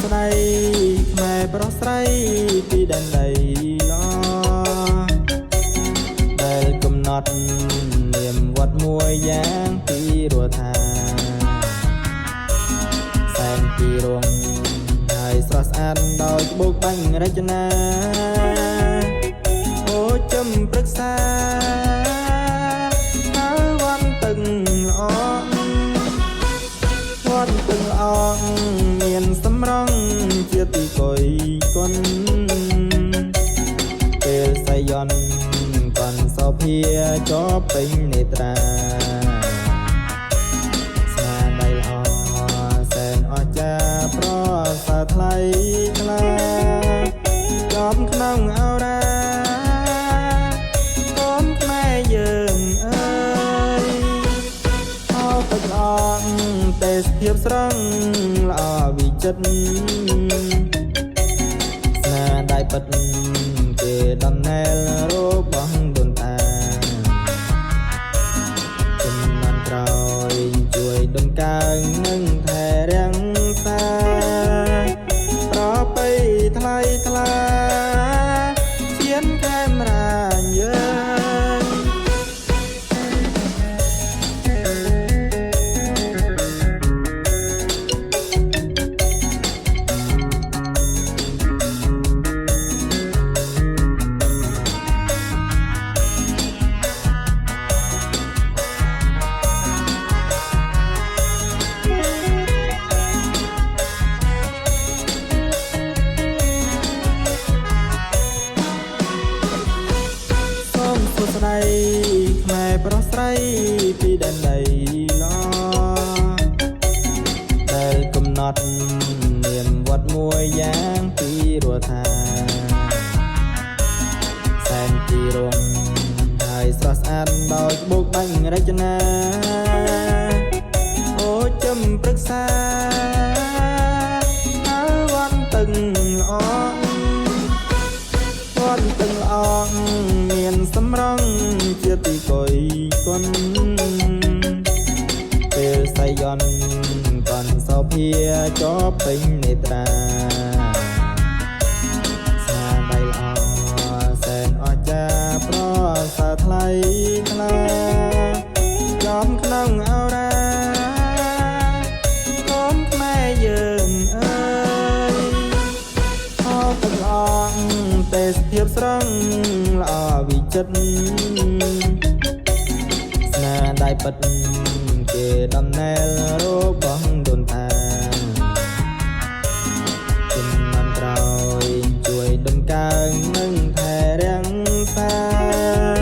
ស្ដីខ្មែរប្រុសស្រីពីដែនដីឡដែលកំណត់នាមវត្តមួយយ៉ាងពីរដ្ឋាសែនពីរងហើយស្រស់ស្អាតដោយក្បូកបាញ់រចនាអូចំប្រឹក្សាហើយវត្តទឹកល្អវត្តទឹកល្អមានសម្រងជាទីកុយកុនពេលសៃយន្តកនសោភាជាប់ពេញនេត្រាស្នាដៃល្អសែនអស្ចារ្យប្រសើរថ្លៃថ្លាជាប់ក្នុងអរ៉ាកូនខ្មែរយើងអើយអោទឹកល្អទេសភាពស្រស់ល្អវិចិត្រស្នាដៃពិតគេដំណែលរបស់ដូនតាជំនាន់ក្រោយជួយដំកើងនិងថែរក្សាប្រពៃថ្លៃថ្លាជាងកាមេរ៉ាយើងស្ដីខ្មែរប្រុសស្រីពីដែនដីឡដែលកំណត់នាមវត្តមួយយ៉ាងពីរដ្ឋាសែនពីរងហើយស្រស់ស្អាតដោយក្បូកបាញ់រចនាអូចំប្រឹក្សាហើយវត្តទឹកល្អវត្តទឹកល្អមានសម្រងជាទីកុយកុនពេលសៃយន្តកនសោភាជាប់ពេញនេត្រាស្នាដៃល្អសែនអស្ចារ្យប្រសើរថ្លៃថ្លាជាប់ក្នុងអរ៉ាកូនខ្មែរយើងអើយអោទឹកល្អទេសភាពស្រស់ល្អវិចិត្រស្នាដៃពិតគេដំណែលរបស់ដូនតាជំនាន់ក្រោយជួយដំកើងនិងថែរក្សា